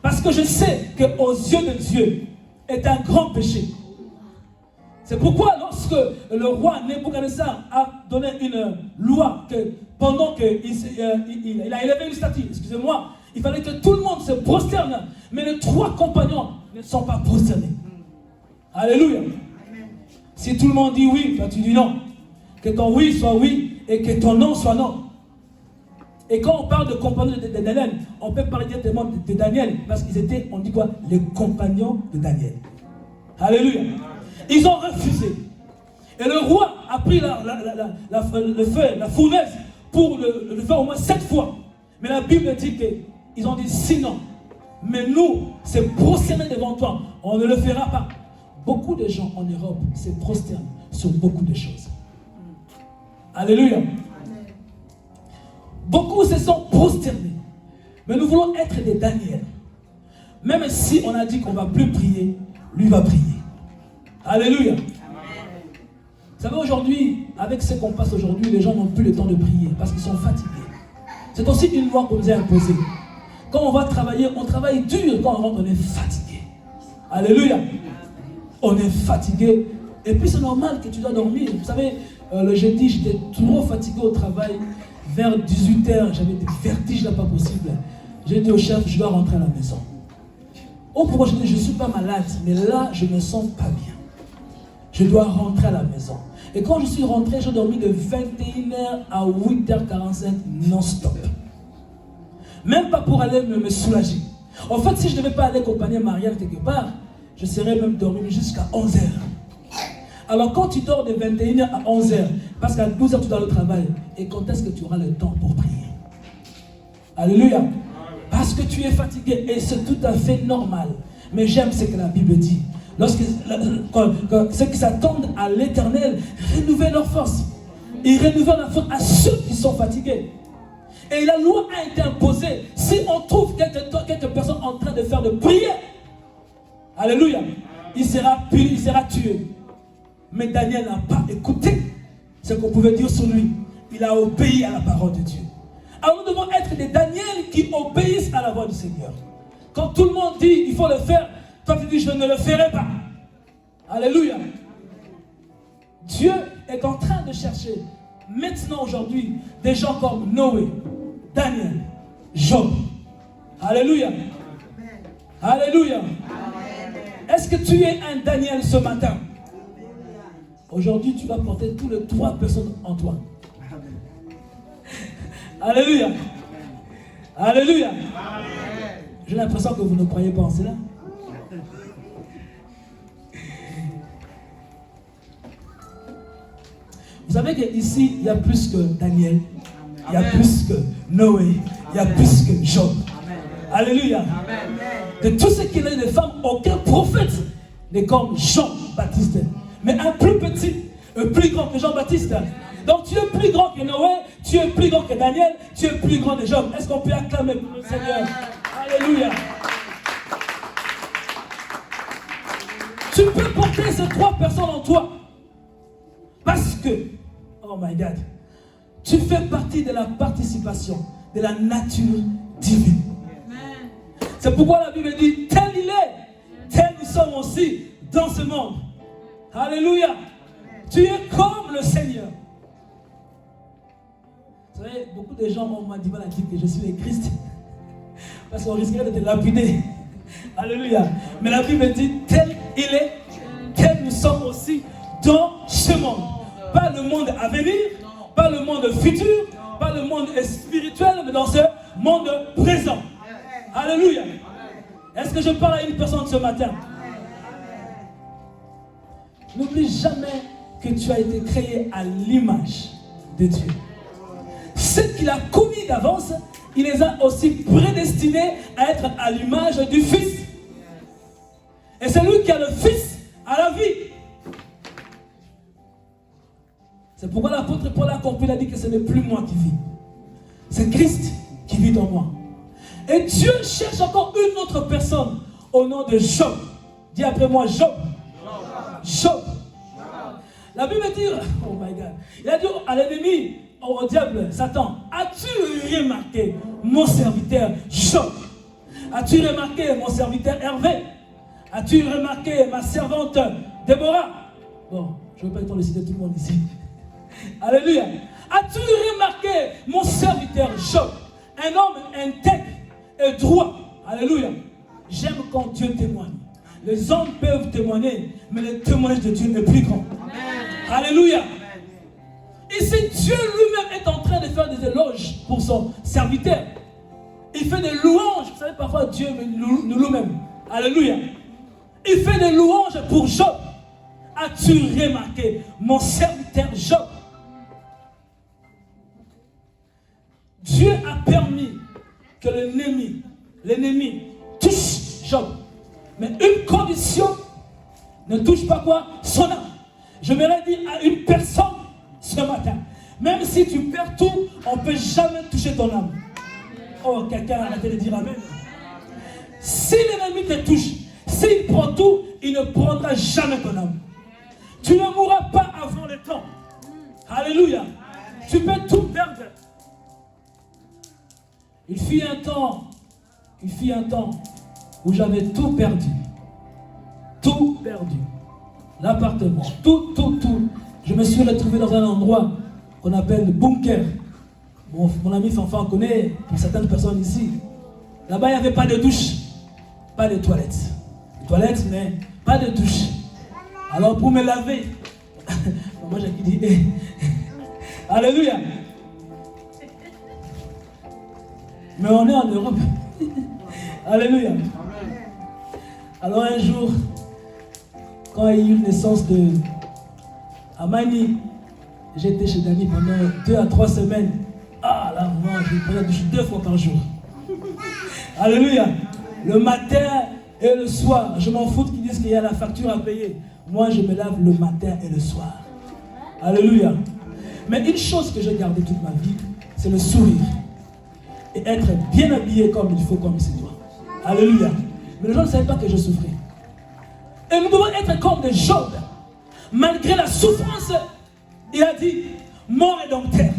Parce que je sais qu'aux yeux de Dieu est un grand péché. C'est pourquoi lorsque le roi Nebuchadnezzar a donné une loi que pendant qu'il a élevé une statue, excusez-moi, il fallait que tout le monde se prosterne, mais les 3 compagnons ne sont pas prosternés. Alléluia. Si tout le monde dit oui, toi tu dis non. Que ton oui soit oui et que ton non soit non. Et quand on parle de compagnons de Daniel, on peut parler directement de Daniel, parce qu'ils étaient, on dit quoi, les compagnons de Daniel. Alléluia. Ils ont refusé. Et le roi a pris le feu, la fournaise, pour le faire au moins 7 fois. Mais la Bible dit qu'ils ont dit sinon, Mais nous, se prosterner devant toi, on ne le fera pas. Beaucoup de gens en Europe se prosternent sur beaucoup de choses. Alléluia. Beaucoup se sont prosternés. Mais nous voulons être des Daniel. Même si on a dit qu'on ne va plus prier, lui va prier. Alléluia. Vous savez, aujourd'hui, avec ce qu'on passe aujourd'hui, les gens n'ont plus le temps de prier parce qu'ils sont fatigués. C'est aussi une loi qu'on nous a imposée. Quand on va travailler, on travaille dur. Quand on rentre, on est fatigué. Alléluia. On est fatigué. Et puis c'est normal que tu dois dormir. Vous savez, le jeudi, j'étais trop fatigué au travail. Vers 18h, j'avais des vertiges là, pas possible. J'ai dit au chef, je dois rentrer à la maison. Oh, pourquoi je dis, je ne suis pas malade, mais là, je ne me sens pas bien. Je dois rentrer à la maison. Et quand je suis rentré, j'ai dormi de 21h à 8h45 non-stop. Même pas pour aller me soulager. En fait, si je ne devais pas aller accompagner Marianne quelque part, je serais même dormi jusqu'à 11h. Alors quand tu dors de 21h à 11h, parce qu'à 12h tu dois au travail, et quand est-ce que tu auras le temps pour prier? Alléluia. Parce que tu es fatigué, et c'est tout à fait normal. Mais j'aime ce que la Bible dit. Quand ceux qui s'attendent à l'Éternel renouvellent leur force. Ils renouvellent la force à ceux qui sont fatigués. Et la loi a été imposée. Si on trouve quelques personnes en train de faire de prier, alléluia, il sera puni, il sera tué. Mais Daniel n'a pas écouté ce qu'on pouvait dire sur lui. Il a obéi à la parole de Dieu. Alors nous devons être des Daniel qui obéissent à la voix du Seigneur. Quand tout le monde dit il faut le faire, toi tu dis je ne le ferai pas. Alléluia. Dieu est en train de chercher maintenant aujourd'hui des gens comme Noé, Daniel, Job. Alléluia. Alléluia. Est-ce que tu es un Daniel ce matin? Aujourd'hui, tu vas porter tous les 3 personnes en toi. Alléluia. Alléluia. J'ai l'impression que vous ne croyez pas en cela. Vous savez qu'ici, il y a plus que Daniel, il y a plus que Noé, il y a plus que Job. Alléluia. De tous ceux qui naissent des femmes, aucun prophète n'est comme Jean-Baptiste. Mais un plus petit, plus grand que Jean-Baptiste. Donc tu es plus grand que Noé, tu es plus grand que Daniel, tu es plus grand que Job. Est-ce qu'on peut acclamer pour le Seigneur? Alléluia. Tu peux porter ces 3 personnes en toi. Parce que, oh my God, tu fais partie de la participation de la nature divine. C'est pourquoi la Bible dit, tel il est, tel nous sommes aussi dans ce monde. Alléluia. Tu es comme le Seigneur. Vous savez, beaucoup de gens m'ont du mal à dire que je suis le Christ. Parce qu'on risquerait de te lapider. Alléluia. Mais la Bible dit, tel il est, tel nous sommes aussi dans ce monde. Pas le monde à venir, pas le monde futur, pas le monde spirituel, mais dans ce monde présent. Alléluia. Est-ce que je parle à une personne ce matin? N'oublie jamais que tu as été créé à l'image de Dieu. Ce qu'il a commis d'avance, il les a aussi prédestinés à être à l'image du Fils. Et c'est lui qui a le Fils à la vie. C'est pourquoi l'apôtre Paul a compris, il a dit que ce n'est plus moi qui vis. C'est Christ qui vit dans moi. Et Dieu cherche encore une autre personne au nom de Job. Dis après moi Job. Job. La Bible dit, oh my God, il a dit à l'ennemi, au diable, Satan, as-tu remarqué mon serviteur Job? As-tu remarqué mon serviteur Hervé? As-tu remarqué ma servante Déborah? Bon, je ne veux pas être le citer tout le monde ici. Alléluia. As-tu remarqué mon serviteur Job? Un homme intègre et droit. Alléluia. J'aime quand Dieu témoigne. Les hommes peuvent témoigner, mais le témoignage de Dieu est plus grand. Amen. Alléluia. Amen. Ici, Dieu lui-même est en train de faire des éloges pour son serviteur. Il fait des louanges. Vous savez, parfois Dieu nous loue même. Alléluia. Il fait des louanges pour Job. As-tu remarqué mon serviteur Job? Dieu a permis que l'ennemi touche Job. Mais une condition ne touche pas quoi? Son âme. Je voudrais dire à une personne ce matin, même si tu perds tout, on ne peut jamais toucher ton âme. Oh, quelqu'un a arrêté de dire amen. Si l'ennemi te touche, s'il prend tout, il ne prendra jamais ton âme. Tu ne mourras pas avant le temps. Alléluia. Tu peux tout perdre. Il fut un temps où j'avais tout perdu. Tout perdu. L'appartement, tout. Je me suis retrouvé dans un endroit qu'on appelle le bunker. Mon ami Fanfan connaît, pour certaines personnes ici. Là-bas, il n'y avait pas de douche, pas de toilettes. Toilettes, mais pas de douche. Alors, pour me laver, moi j'ai dit, alléluia. Mais on est en Europe. Alléluia. Alors un jour, quand il y a eu une naissance de Amani, j'étais chez Dani pendant 2 à 3 semaines. Ah là, moi, je prenais la douche 2 fois par jour. Alléluia. Le matin et le soir. Je m'en fous qu'ils disent qu'il y a la facture à payer. Moi, je me lave le matin et le soir. Alléluia. Mais une chose que j'ai gardée toute ma vie, c'est le sourire. Et être bien habillé comme il faut, comme il se doit. Alléluia. Mais les gens ne savaient pas que je souffrais. Et nous devons être comme des Job. Malgré la souffrance, il a dit, mort et dompteur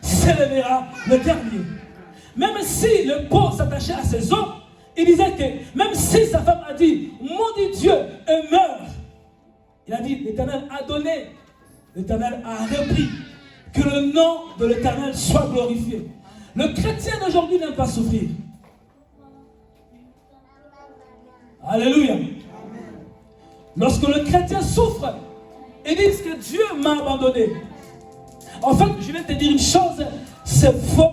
s'élèvera le dernier. Même si le pauvre s'attachait à ses os, il disait que même si sa femme a dit, maudit Dieu et meurt, il a dit, l'Éternel a donné, l'Éternel a repris, que le nom de l'Éternel soit glorifié. Le chrétien d'aujourd'hui n'aime pas souffrir. Alléluia. Lorsque le chrétien souffre, ils disent que Dieu m'a abandonné. En fait, je vais te dire une chose, c'est faux,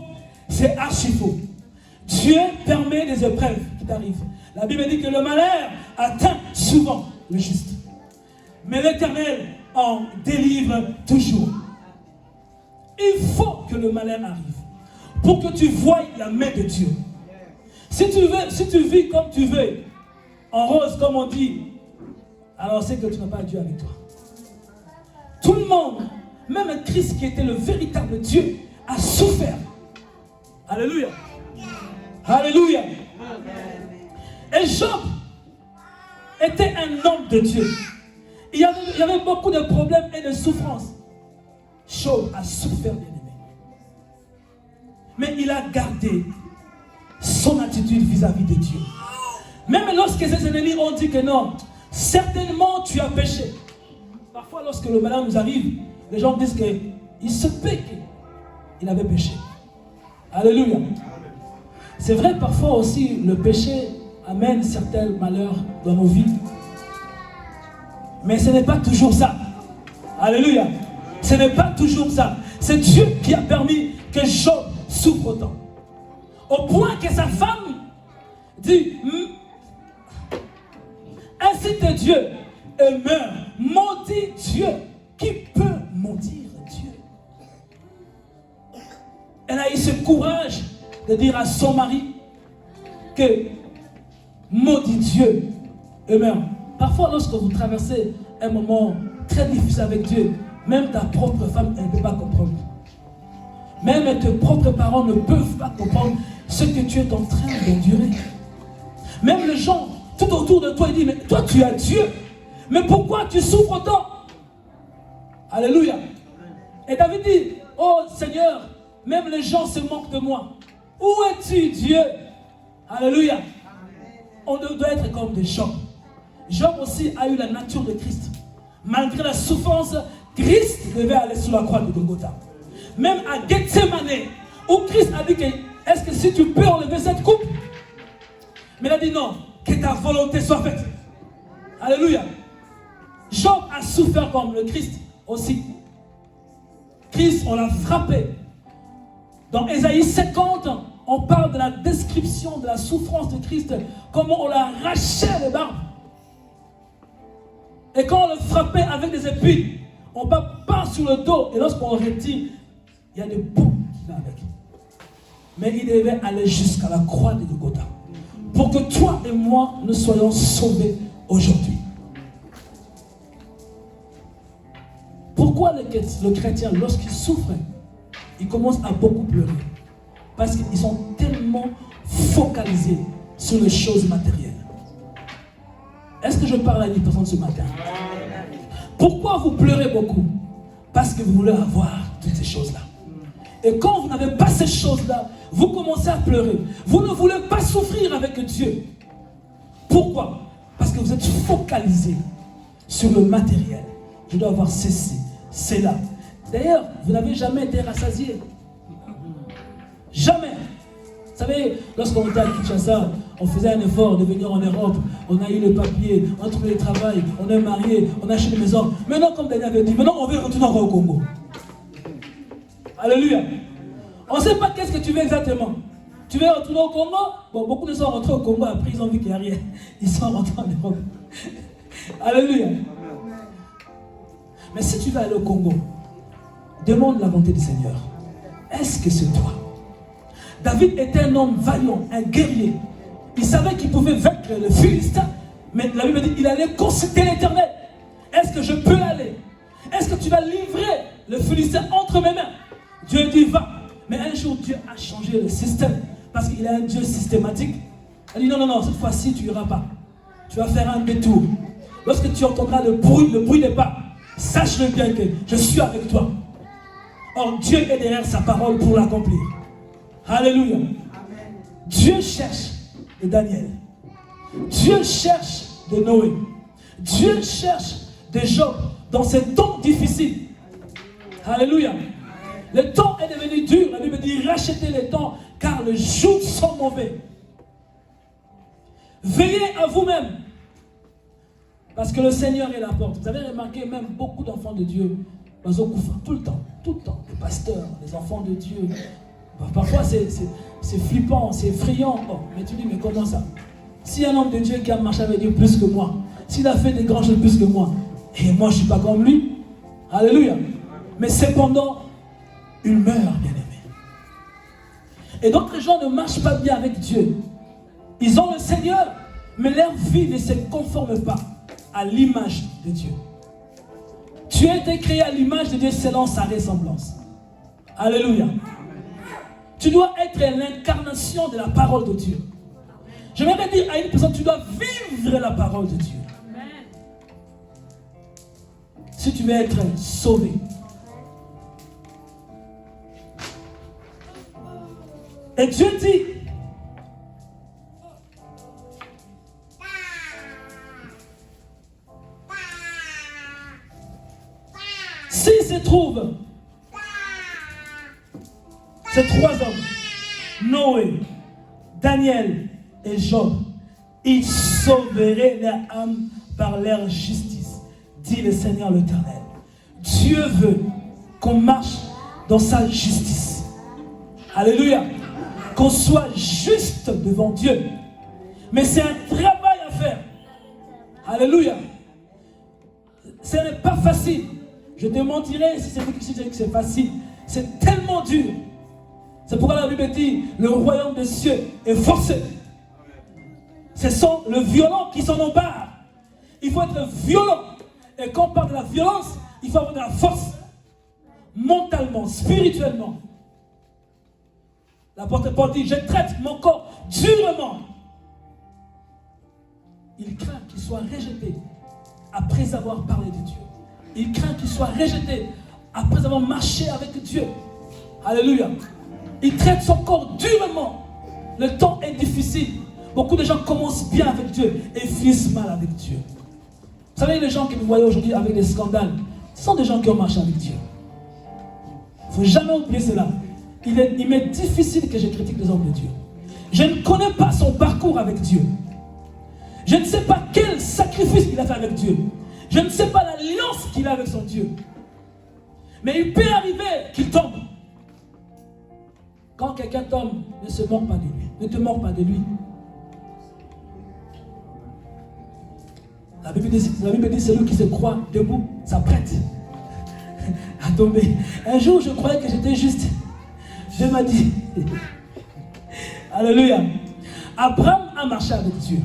c'est archi faux. Dieu permet des épreuves qui t'arrivent. La Bible dit que le malheur atteint souvent le juste. Mais l'Éternel en délivre toujours. Il faut que le malheur arrive pour que tu voies la main de Dieu. Si tu vis comme tu veux, en rose comme on dit, alors c'est que tu n'as pas Dieu avec toi. Tout le monde, même Christ qui était le véritable Dieu, a souffert. Alléluia. Alléluia. Et Job était un homme de Dieu. Il y avait beaucoup de problèmes et de souffrances. Job a souffert d'ennemis. Mais il a gardé son attitude vis-à-vis de Dieu. Même lorsque ses ennemis ont dit que non, certainement tu as péché. Parfois lorsque le malheur nous arrive, les gens disent qu'il se peut qu'il avait péché. Alléluia. C'est vrai, parfois aussi, le péché amène certains malheurs dans nos vies. Mais ce n'est pas toujours ça. Alléluia. Ce n'est pas toujours ça. C'est Dieu qui a permis que Job souffre autant. Au point que sa femme dit, incite Dieu et meurt. Maudit Dieu. Qui peut maudire Dieu? Elle a eu ce courage de dire à son mari que maudit Dieu et meurt. Parfois, lorsque vous traversez un moment très difficile avec Dieu, même ta propre femme, elle ne peut pas comprendre. Même tes propres parents ne peuvent pas comprendre ce que tu es en train d'endurer. Même les gens tout autour de toi, ils disent, mais toi tu as Dieu, mais pourquoi tu souffres autant? Alléluia. Et David dit, oh Seigneur, même les gens se moquent de moi. Où es-tu, Dieu? Alléluia. On doit être comme des Job. Job aussi a eu la nature de Christ. Malgré la souffrance, Christ devait aller sur la croix de Golgotha. Même à Gethsemane, où Christ a dit que, est-ce que si tu peux enlever cette coupe? Mais il a dit non, que ta volonté soit faite. Alléluia. Job a souffert comme le Christ aussi. Christ, on l'a frappé. Dans Ésaïe 50, on parle de la description de la souffrance de Christ, comment on l'a arraché les barbes. Et quand on le frappait avec des épines, on part sur le dos, et lorsqu'on retire, il y a des bouts qui vont avec. Mais il devait aller jusqu'à la croix de Golgotha pour que toi et moi, nous soyons sauvés aujourd'hui. Pourquoi le chrétien, lorsqu'il souffre, il commence à beaucoup pleurer? Parce qu'ils sont tellement focalisés sur les choses matérielles. Est-ce que je parle à une personne ce matin? Pourquoi vous pleurez beaucoup? Parce que vous voulez avoir toutes ces choses-là. Et quand vous n'avez pas ces choses-là, vous commencez à pleurer. Vous ne voulez pas souffrir avec Dieu. Pourquoi? Parce que vous êtes focalisé sur le matériel. Je dois avoir ceci, c'est là. D'ailleurs, vous n'avez jamais été rassasié. Jamais. Vous savez, lorsqu'on était à Kinshasa, on faisait un effort de venir en Europe. On a eu le papier, on a trouvé le travail, on est marié, on a acheté une maison. Maintenant, comme Daniel avait dit, maintenant on veut retourner encore au Congo. Alléluia. On ne sait pas qu'est-ce que tu veux exactement. Tu veux retourner au Congo? Bon, beaucoup de gens sont rentrés au Congo, après ils ont vu qu'il n'y a rien. Ils sont rentrés en Europe. Alléluia. Mais si tu veux aller au Congo, demande la bonté du Seigneur. Est-ce que c'est toi? David était un homme vaillant, un guerrier. Il savait qu'il pouvait vaincre le Philistin, mais la Bible dit qu'il allait consulter l'Éternel. Est-ce que je peux aller? Est-ce que tu vas livrer le Philistin entre mes mains? Dieu dit va. Mais un jour, Dieu a changé le système parce qu'il est un Dieu systématique. Il dit non, cette fois-ci, tu n'iras pas. Tu vas faire un détour. Lorsque tu entendras le bruit des pas, sache-le bien que je suis avec toi. Or, Dieu est derrière sa parole pour l'accomplir. Alléluia. Amen. Dieu cherche de Daniel. Dieu cherche de Noé. Dieu cherche de Job dans ces temps difficiles. Alléluia. Le temps est devenu dur. La Bible dit rachetez les temps car les jours sont mauvais. Veillez à vous-même. Parce que le Seigneur est la porte. Vous avez remarqué même beaucoup d'enfants de Dieu. Tout le temps. Les pasteurs, les enfants de Dieu. Parfois c'est flippant, c'est effrayant. Oh, mais tu dis, mais comment ça? Si un homme de Dieu qui a marché avec Dieu plus que moi, s'il a fait des grandes choses plus que moi, et moi je ne suis pas comme lui, alléluia. Mais cependant, il meurt, bien aimé. Et d'autres gens ne marchent pas bien avec Dieu. Ils ont le Seigneur, mais leur vie ne se conforme pas à l'image de Dieu. Tu as été créé à l'image de Dieu selon sa ressemblance. Alléluia. Tu dois être l'incarnation de la parole de Dieu. Je vais même dire à une personne, tu dois vivre la parole de Dieu. Si tu veux être sauvé. Et Dieu dit, s'il se trouve ces trois hommes, Noé, Daniel et Job, ils sauveraient leur âme par leur justice, dit le Seigneur l'Éternel. Dieu veut qu'on marche dans sa justice. Alléluia. Qu'on soit juste devant Dieu. Mais c'est un travail à faire. Alléluia. Ce n'est pas facile. Je te mentirais si c'est vous qui dites que c'est facile. C'est tellement dur. C'est pourquoi la Bible dit, le royaume des cieux est forcé. Ce sont les violents qui s'en emparent. Il faut être violent. Et quand on parle de la violence, il faut avoir de la force. Mentalement, spirituellement. L'apôtre Paul dit, je traite mon corps durement. Il craint qu'il soit rejeté après avoir parlé de Dieu. Il craint qu'il soit rejeté après avoir marché avec Dieu. Alléluia. Il traite son corps durement. Le temps est difficile. Beaucoup de gens commencent bien avec Dieu et finissent mal avec Dieu. Vous savez, les gens que vous voyez aujourd'hui avec des scandales, ce sont des gens qui ont marché avec Dieu. Il ne faut jamais oublier cela. Il m'est difficile que je critique les hommes de Dieu. Je ne connais pas son parcours avec Dieu. Je ne sais pas quel sacrifice il a fait avec Dieu. Je ne sais pas l'alliance qu'il a avec son Dieu. Mais il peut arriver qu'il tombe. Quand quelqu'un tombe, ne se moque pas de lui. Ne te moque pas de lui. La Bible dit celui qui se croit debout s'apprête à tomber. Un jour, je croyais que j'étais juste. Dieu m'a dit. Alléluia. Abraham a marché avec Dieu.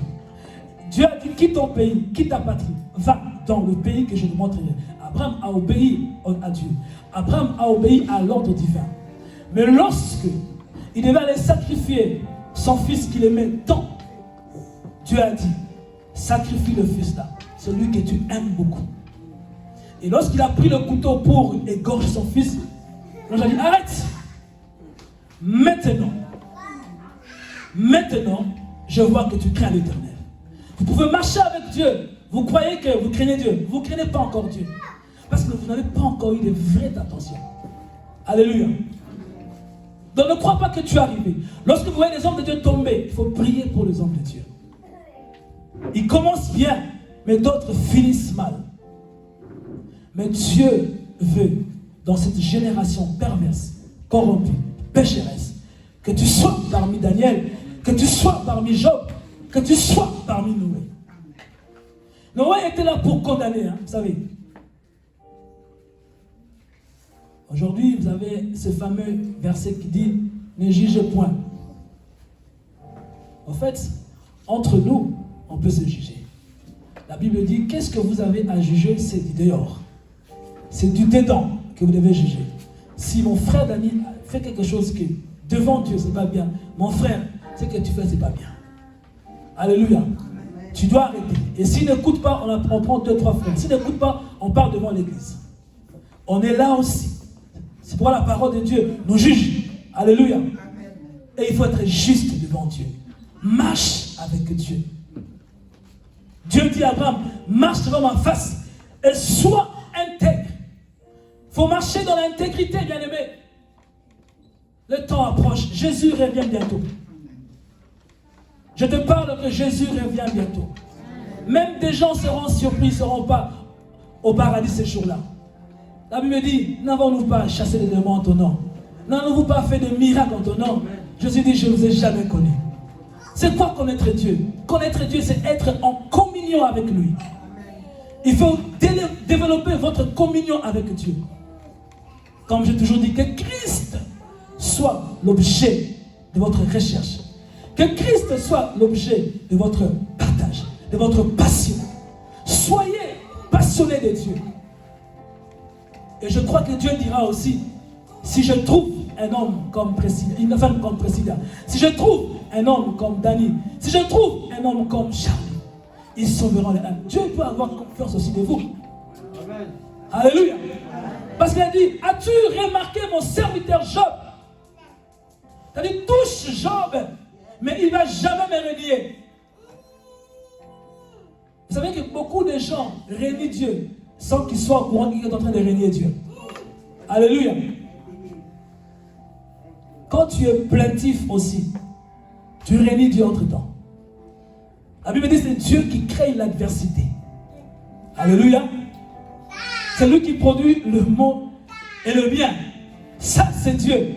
Dieu a dit, quitte ton pays, quitte ta patrie, va dans le pays que je te montrerai. Abraham a obéi à Dieu. Abraham a obéi à l'ordre divin. Mais lorsque il devait aller sacrifier son fils qu'il aimait tant, Dieu a dit, sacrifie le fils là, celui que tu aimes beaucoup. Et lorsqu'il a pris le couteau pour égorger son fils, l'ange a dit, arrête. Maintenant, je vois que tu crains l'Éternel. Vous pouvez marcher avec Dieu. Vous croyez que vous craignez Dieu. Vous ne craignez pas encore Dieu. Parce que vous n'avez pas encore eu de vraie attention. Alléluia. Donc ne crois pas que tu es arrivé. Lorsque vous voyez les hommes de Dieu tomber, il faut prier pour les hommes de Dieu. Ils commencent bien, mais d'autres finissent mal. Mais Dieu veut, dans cette génération perverse, corrompue, pécheresse, que tu sois parmi Daniel, que tu sois parmi Job, que tu sois parmi Noé. Noé était là pour condamner, vous savez. Aujourd'hui, vous avez ce fameux verset qui dit « Ne juge point ». En fait, entre nous, on peut se juger. La Bible dit « Qu'est-ce que vous avez à juger? C'est du dehors. C'est du dedans que vous devez juger. Si mon frère Dani fait quelque chose que devant Dieu, c'est pas bien, mon frère, ce que tu fais, c'est pas bien. Alléluia. Tu dois arrêter. Et s'il n'écoute pas, on prend 2, 3 frères. S'il n'écoute pas, on part devant l'église. On est là aussi. C'est pourquoi la parole de Dieu nous juge. Alléluia. Et il faut être juste devant Dieu. Marche avec Dieu. Dieu dit à Abraham, marche devant ma face et sois intègre. Il faut marcher dans l'intégrité, bien-aimé. Le temps approche. Jésus revient bientôt. Je te parle que Jésus revient bientôt. Même des gens seront surpris, ne seront pas au paradis ces jours-là. La Bible dit, n'avons-nous pas chassé les démons en ton nom? N'avons-nous pas fait de miracles en ton nom? Jésus dit, je ne vous ai jamais connu. C'est quoi connaître Dieu? Connaître Dieu, c'est être en communion avec lui. Il faut développer votre communion avec Dieu. Comme j'ai toujours dit, que Christ soit l'objet de votre recherche. Que Christ soit l'objet de votre partage, de votre passion. Soyez passionnés de Dieu. Et je crois que Dieu dira aussi, si je trouve un homme comme Priscilla, une femme comme Priscilla, si je trouve un homme comme Dani, si je trouve un homme comme Charlie, ils sauveront les âmes. Dieu peut avoir confiance aussi de vous. Amen. Alléluia. Parce qu'il a dit, as-tu remarqué mon serviteur Job? Il a dit, touche Job, mais il ne va jamais me renier. Vous savez que beaucoup de gens renient Dieu sans qu'ils soient au courant qu'ils sont en train de renier Dieu. Alléluia. Quand tu es plaintif aussi, tu renies Dieu entre temps. La Bible dit que c'est Dieu qui crée l'adversité. Alléluia. C'est lui qui produit le mal et le bien. Ça, c'est Dieu.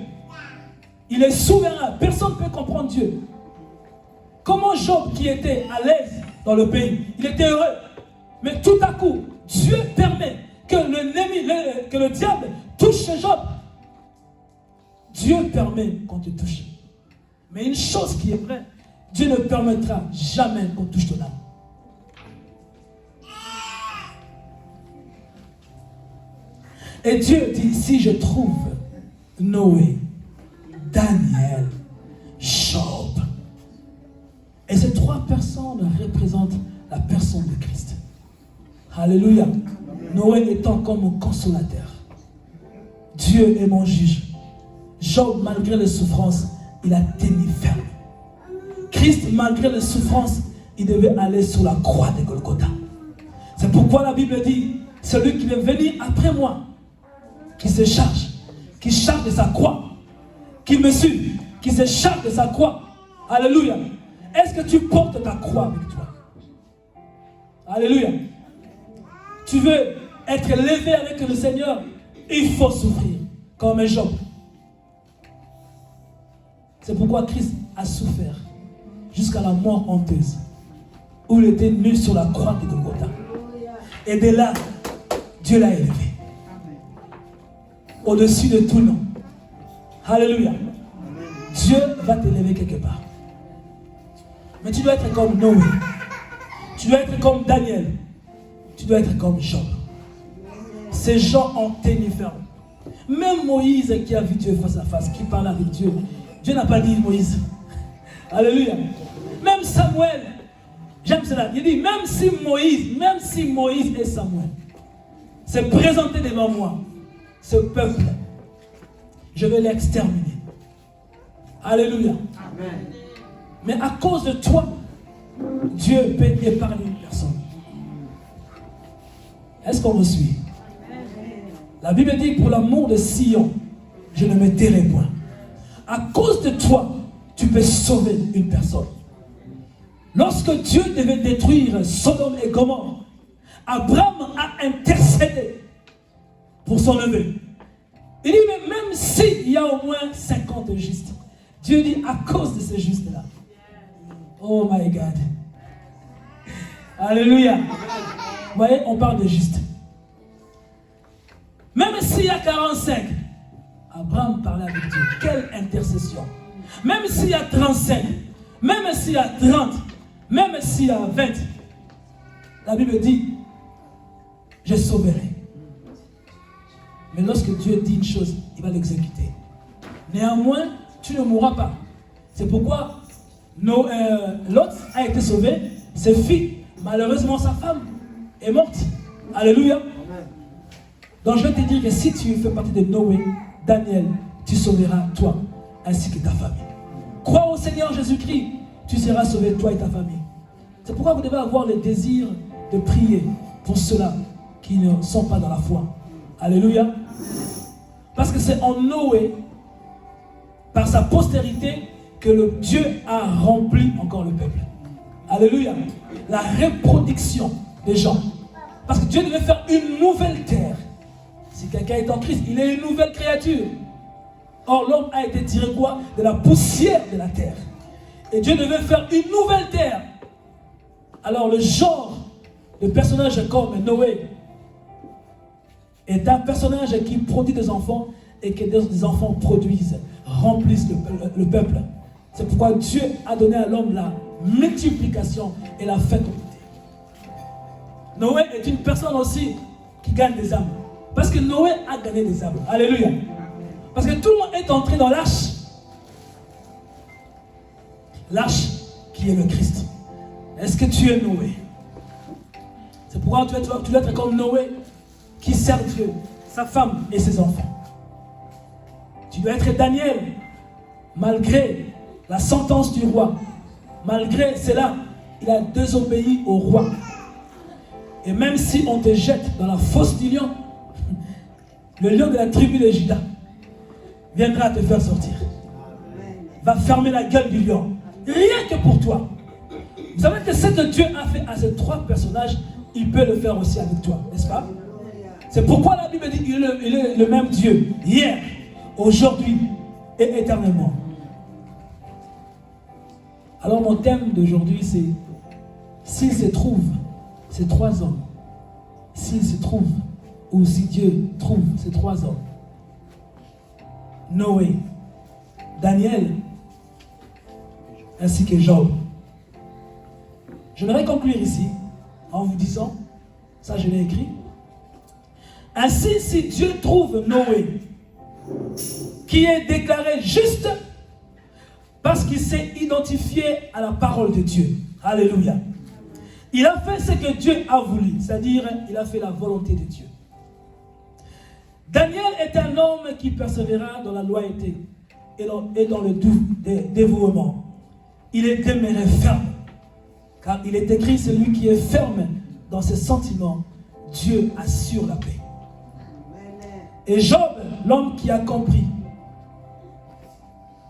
Il est souverain. Personne ne peut comprendre Dieu. Comment Job, qui était à l'aise dans le pays, il était heureux. Mais tout à coup, Dieu permet que le diable touche Job. Dieu permet qu'on te touche. Mais une chose qui est vraie, Dieu ne permettra jamais qu'on touche ton âme. Et Dieu dit, si je trouve Noé, Daniel, Job, et ces 3 personnes représentent la personne de Christ. Alléluia. Noé étant comme consolateur. Dieu est mon juge. Job, malgré les souffrances, il a tenu ferme. Christ, malgré les souffrances, il devait aller sur la croix de Golgotha. C'est pourquoi la Bible dit, celui qui est venu après moi, qui se charge, qui charge de sa croix, qui me suit, qui se charge de sa croix. Alléluia. Est-ce que tu portes ta croix avec toi? Alléluia. Tu veux être élevé avec le Seigneur, il faut souffrir, comme un Job. C'est pourquoi Christ a souffert jusqu'à la mort honteuse, où il était nu sur la croix de Golgotha. Et de là, Dieu l'a élevé. Au-dessus de tout nom. Alléluia. Dieu va t'élever quelque part. Mais tu dois être comme Noé. Tu dois être comme Daniel. Tu dois être comme Job. Ces gens ont tenu ferme. Même Moïse qui a vu Dieu face à face, qui parle avec Dieu, Dieu n'a pas dit Moïse. Alléluia. Même Samuel, j'aime cela. Il dit, même si Moïse et Samuel se présentaient devant moi, ce peuple, je vais l'exterminer. Alléluia. Amen. Mais à cause de toi, Dieu peut épargner une personne. Est-ce qu'on me suit? La Bible dit, pour l'amour de Sion, je ne me tairai point. À cause de toi, tu peux sauver une personne. Lorsque Dieu devait détruire Sodome et Gomorrhe, Abraham a intercédé pour son neveu. Il dit, mais même s'il y a au moins 50 justes, Dieu dit, à cause de ces justes-là. Oh my God. Alléluia. Vous voyez, on parle de justes. Même s'il y a 45, Abraham parlait avec Dieu. Quelle intercession. Même s'il y a 35, même s'il y a 30, même s'il y a 20, la Bible dit, je sauverai. Mais lorsque Dieu dit une chose, il va l'exécuter. Néanmoins, tu ne mourras pas. C'est pourquoi Lot a été sauvé. Ses filles, malheureusement sa femme, est morte. Alléluia. Donc je vais te dire que si tu fais partie de Noé, Daniel, tu sauveras toi ainsi que ta famille. Crois au Seigneur Jésus-Christ, tu seras sauvé toi et ta famille. C'est pourquoi vous devez avoir le désir de prier pour ceux-là qui ne sont pas dans la foi. Alléluia. Parce que c'est en Noé, par sa postérité, que le Dieu a rempli encore le peuple. Alléluia. La reproduction des gens. Parce que Dieu devait faire une nouvelle terre. Si quelqu'un est en Christ, il est une nouvelle créature. Or, l'homme a été tiré quoi? De la poussière de la terre. Et Dieu devait faire une nouvelle terre. Alors, le genre de personnage comme Noé est un personnage qui produit des enfants et que des enfants produisent, remplissent le peuple. C'est pourquoi Dieu a donné à l'homme la multiplication et la fécondité. Noé est une personne aussi qui gagne des âmes. Parce que Noé a gagné des âmes. Alléluia. Parce que tout le monde est entré dans l'arche. L'arche qui est le Christ. Est-ce que tu es Noé? C'est pourquoi tu dois être comme Noé qui sert Dieu, sa femme et ses enfants. Tu dois être Daniel, malgré la sentence du roi. Malgré cela, il a désobéi au roi. Et même si on te jette dans la fosse du lion, le lion de la tribu de Juda viendra te faire sortir. Va fermer la gueule du lion. Rien que pour toi. Vous savez que ce que Dieu a fait à ces trois personnages, il peut le faire aussi avec toi, n'est-ce pas? C'est pourquoi la Bible dit qu'il est le même Dieu, hier, aujourd'hui et éternellement. Alors mon thème d'aujourd'hui, c'est s'il se trouve ces trois hommes, s'il se trouve, ou si Dieu trouve ces trois hommes, Noé, Daniel, ainsi que Job. J'aimerais conclure ici en vous disant, ça je l'ai écrit, ainsi si Dieu trouve Noé, qui est déclaré juste parce qu'il s'est identifié à la parole de Dieu. Alléluia. Il a fait ce que Dieu a voulu, c'est-à-dire il a fait la volonté de Dieu. Daniel est un homme qui persévéra dans la loyauté et dans le dévouement. Il est demeuré ferme, car il est écrit, celui qui est ferme dans ses sentiments, Dieu assure la paix. Et Job, l'homme qui a compris,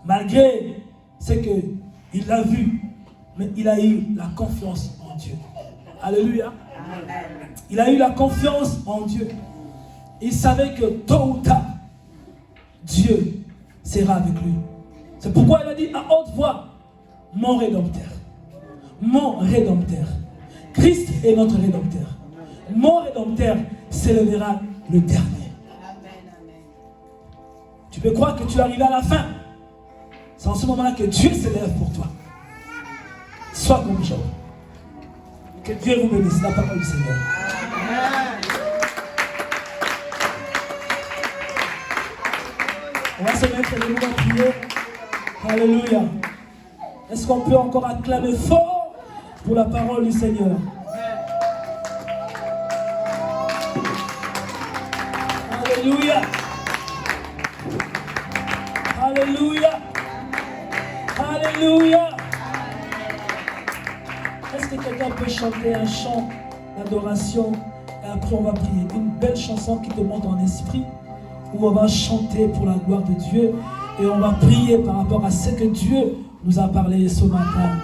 malgré ce qu'il a vu, mais il a eu la confiance en Dieu. Alléluia. Il a eu la confiance en Dieu. Il savait que tôt ou tard, Dieu sera avec lui. C'est pourquoi il a dit à haute voix, mon Rédempteur. Mon Rédempteur. Christ est notre Rédempteur. Mon Rédempteur s'élèvera le dernier. Tu peux croire que tu es arrivé à la fin. C'est en ce moment-là que Dieu s'élève pour toi. Sois confiant. Que Dieu vous bénisse. La parole du Seigneur. On va se mettre debout à prier. Alléluia. Est-ce qu'on peut encore acclamer fort pour la parole du Seigneur? Alléluia. Alléluia. Alléluia. Est-ce que quelqu'un peut chanter un chant d'adoration et après on va prier? Une belle chanson qui te monte en esprit, où on va chanter pour la gloire de Dieu et on va prier par rapport à ce que Dieu nous a parlé ce matin.